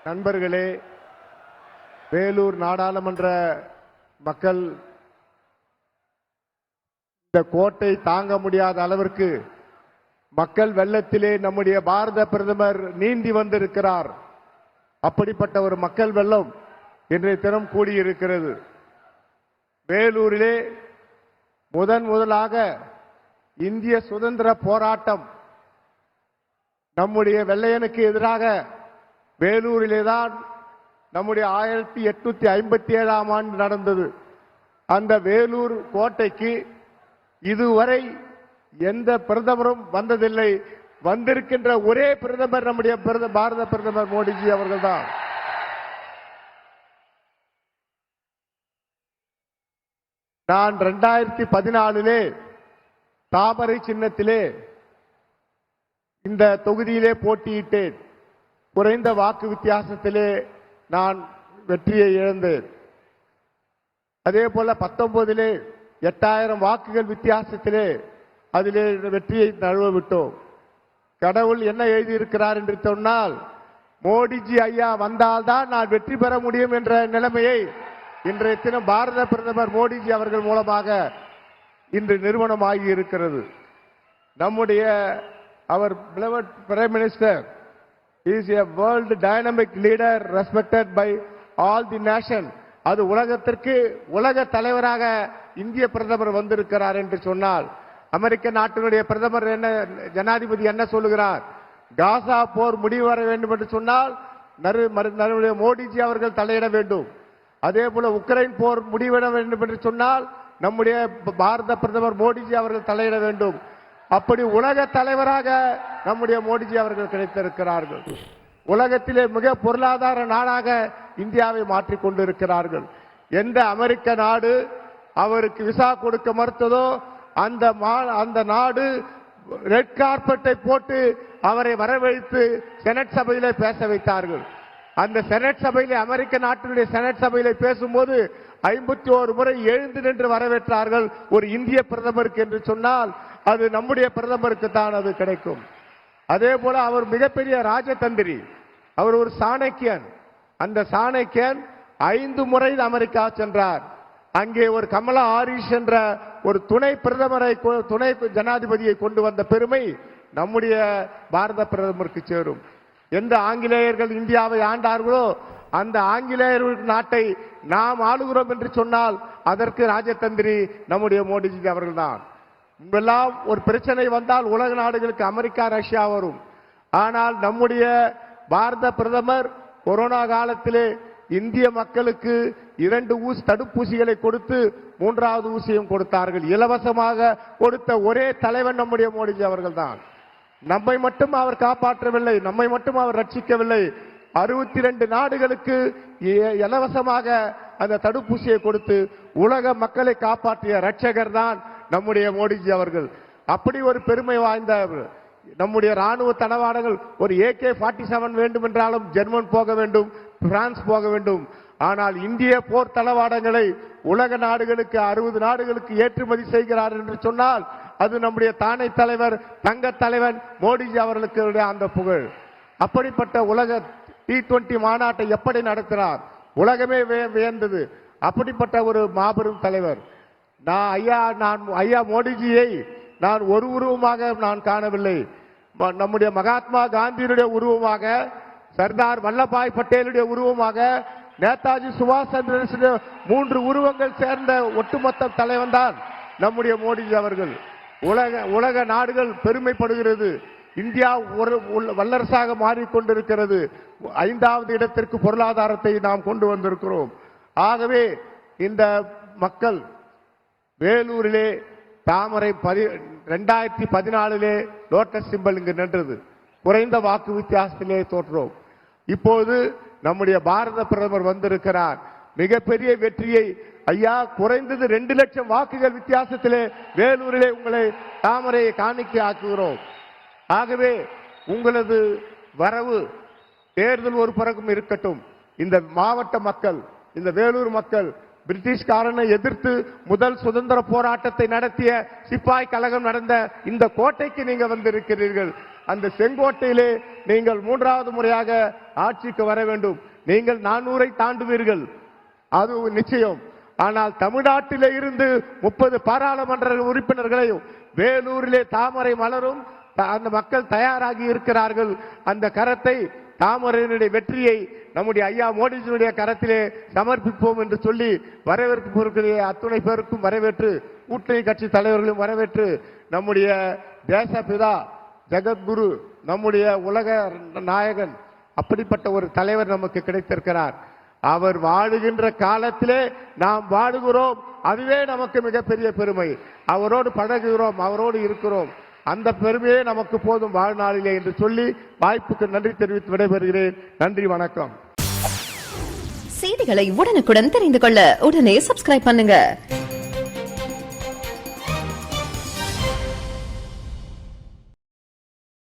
நண்பர்களே, வேலூர் நாடாளுமன்ற மக்கள் இந்த கோட்டை தாங்க முடியாத அளவிற்கு மக்கள் வெள்ளத்திலே நம்முடைய பாரத பிரதமர் நீந்தி வந்திருக்கிறார். அப்படிப்பட்ட ஒரு மக்கள் வெள்ளம் இன்றைய தினம் கூடியிருக்கிறது. வேலூரிலே முதலாக இந்திய சுதந்திர போராட்டம் நம்முடைய வெள்ளையனுக்கு எதிராக வேலூரிலேதான் நம்முடைய 1857ஆம் ஆண்டு நடந்தது. அந்த வேலூர் கோட்டைக்கு இதுவரை எந்த பிரதமரும் வந்ததில்லை. வந்திருக்கின்ற ஒரே பிரதமர் நம்முடைய பாரத பிரதமர் மோடிஜி அவர்கள்தான். நான் 2014 தாமரை சின்னத்திலே இந்த தொகுதியிலே போட்டியிட்டேன். குறைந்த வாக்கு வித்தியாசத்திலே நான் வெற்றியை இழந்தேன். அதே போல 19 8000 வாக்குகள் வித்தியாசத்திலே அதிலே வெற்றியை நழுவ விட்டோம். கடவுள் என்ன எழுதியிருக்கிறார் என்று சொன்னால், மோடிஜி ஐயா வந்தால்தான் நான் வெற்றி பெற முடியும் என்ற நிலைமையை இன்றைய தினம் பாரத பிரதமர் மோடிஜி அவர்கள் மூலமாக இன்று நிறுவனமாகி இருக்கிறது. நம்முடைய அவர் beloved Prime Minister is a world dynamic leader respected by all the nation. அது உலகத்திற்கு உலக தலைவராக இந்திய பிரதமர் வந்திருக்கிறார் என்று சொன்னால், அமெரிக்க நாட்டினுடைய பிரதமர் என்ன ஜனாதிபதி என்ன சொல்லுகிறார்? காசா போர் முடிவு வர வேண்டும் என்று சொன்னால் மோடிஜி அவர்கள் தலையிட வேண்டும். அதே போல உக்ரைன் போர் முடிவிட வேண்டும் என்று சொன்னால் நம்முடைய பாரத பிரதமர் மோடிஜி அவர்கள் தலையிட வேண்டும். அப்படி உலக தலைவராக நம்முடைய மோடிஜி அவர்கள் கிடைத்திருக்கிறார்கள். உலகத்திலே மிக பொருளாதார நாடாக இந்தியாவை மாற்றிக் கொண்டிருக்கிறார்கள். எந்த அமெரிக்க நாடு அவருக்கு விசா கொடுக்க மறுத்ததோ அந்த நாடு ரெட் கார்பெட்டை போட்டு அவரை வரவழைத்து செனட் சபையிலே பேச வைத்தார்கள். அந்த செனட் சபையிலே அமெரிக்க நாட்டினுடைய செனட் சபையிலே பேசும்போது 51 முறை எழுந்து நின்று வரவேற்றார்கள். ஒரு இந்திய பிரதமருக்கு என்று சொன்னால் அது நம்முடைய பிரதமருக்கு தான் அது கிடைக்கும். அதே போல அவர் மிகப்பெரிய ராஜதந்திரி, அவர் ஒரு சாணக்கியன். அந்த சாணக்கியன் 5 முறை அமெரிக்கா சென்றார். அங்கே ஒரு கமலா ஹாரிஸ் என்ற ஒரு துணை பிரதமரை துணை ஜனாதிபதியை கொண்டு வந்த பெருமை நம்முடைய பாரத பிரதமருக்கு சேரும். எந்த ஆங்கிலேயர்கள் இந்தியாவை ஆண்டார்களோ அந்த ஆங்கிலேயர்கள் நாட்டை நாம் ஆளுகிறோம் என்று சொன்னால் அதற்கு ராஜதந்திரி நம்முடைய மோடிஜி அவர்கள்தான். முன்பெல்லாம் ஒரு பிரச்சனை வந்தால் உலக நாடுகளுக்கு அமெரிக்கா ரஷ்யா வரும். ஆனால் நம்முடைய பாரத பிரதமர் கொரோனா காலத்திலே இந்திய மக்களுக்கு 2 தடுப்பூசிகளை கொடுத்து 3வது ஊசியும் கொடுத்தார்கள். இலவசமாக கொடுத்த ஒரே தலைவன் நம்முடைய மோடிஜி அவர்கள் தான். நம்மை மட்டும் அவர் காப்பாற்றவில்லை, நம்மை மட்டும் அவர் ரட்சிக்கவில்லை. 62 நாடுகளுக்கு இலவசமாக அந்த தடுப்பூசியை கொடுத்து உலக மக்களை காப்பாற்றிய ரட்சகர் தான் நம்முடைய மோடிஜி அவர்கள். அப்படி ஒரு பெருமை வாய்ந்த நம்முடைய ராணுவ தளவாடங்கள் ஒரு AK-47 வேண்டும் என்றாலும் ஜெர்மன் போக வேண்டும், பிரான்ஸ் போக வேண்டும். ஆனால் இந்திய போர் தளவாடங்களை உலக நாடுகளுக்கு 60 நாடுகளுக்கு ஏற்றுமதி செய்கிறார் என்று சொன்னால் அது நம்முடைய தானை தலைவர் தங்க தலைவன் மோடிஜி அவர்களுக்கு அந்த புகழ். அப்படிப்பட்ட உலக T20 மாநாட்டை எப்படி நடத்தினார்? உலகமே வியந்தது. அப்படிப்பட்ட ஒரு மாபெரும் தலைவர். நான் ஐயா மோடிஜியை நான் ஒரு உருவமாக நான் காணவில்லை. நம்முடைய மகாத்மா காந்தியுடைய உருவமாக, சர்தார் வல்லபாய் பட்டேலுடைய உருவமாக, நேதாஜி சுபாஷ் சந்திர 3 உருவங்கள் சேர்ந்த ஒட்டுமொத்த தலைவன் தான் நம்முடைய மோடிஜி அவர்கள். உலக நாடுகள் பெருமைப்படுகிறது. இந்தியா ஒரு வல்லரசாக மாறிக்கொண்டிருக்கிறது. 5வது இடத்திற்கு பொருளாதாரத்தை நாம் கொண்டு வந்திருக்கிறோம். ஆகவே இந்த மக்கள் வேலூரிலே தாமரை 2014 லோட்டஸ் சிம்பல் இங்கு நின்றது. குறைந்த வாக்கு வித்தியாசத்திலே தோற்றோம். இப்போது நம்முடைய பாரத பிரதமர் வந்திருக்கிறார். மிகப்பெரிய வெற்றியை ஐயா குறைந்தது 2 லட்சம் வாக்குகள் வித்தியாசத்திலே வேலூரிலே உங்களை தாமரையை காணிக்கை ஆக்குகிறோம். ஆகவே உங்களது வரவு தேர்தல் ஒரு புறக்கும் இருக்கட்டும். இந்த மாவட்ட மக்கள், இந்த வேலூர் மக்கள் பிரிட்டிஷ்காரனை எதிர்த்து முதல் சுதந்திர போராட்டத்தை நடத்திய சிப்பாய் கழகம் நடந்த இந்த கோட்டைக்கு நீங்க வந்திருக்கிறீர்கள். அந்த செங்கோட்டையிலே நீங்கள் 3வது முறையாக ஆட்சிக்கு வர வேண்டும். நீங்கள் 400-ஐ தாண்டுவீர்கள், அது நிச்சயம். ஆனால் தமிழ்நாட்டிலே இருந்து 30 பாராளுமன்ற உறுப்பினர்களையும் வேலூரிலே தாமரை மலரும் அந்த மக்கள் தயாராகி இருக்கிறார்கள். அந்த கரத்தை தாமரையினுடைய வெற்றியை நம்முடைய ஐயா மோடிஜியுடைய கரத்திலே சமர்ப்பிப்போம் என்று சொல்லி வரவேற்பு அத்துணை பேருக்கும் வரவேற்று கூட்டணி கட்சி தலைவர்களும் வரவேற்று நம்முடைய தேசபிதா ஜெகத்குரு நம்முடைய உலக நாயகன் அப்படிப்பட்ட ஒரு தலைவர் நமக்கு கிடைத்திருக்கிறார். அவர் வாழுகின்ற காலத்திலே நாம் வாழுகிறோம், அதுவே நமக்கு மிகப்பெரிய பெருமை. அவரோடு பழகுகிறோம், அவரோடு இருக்கிறோம், அந்த பெருமையே நமக்கு போதும் வாழ்நாளிலே என்று சொல்லி வாய்ப்புக்கு நன்றி தெரிவித்து விடைபெறுகிறேன். நன்றி, வணக்கம். செய்திகளை உடனுக்குடன் தெரிந்து கொள்ள உடனே சப்ஸ்கிரைப் பண்ணுங்க.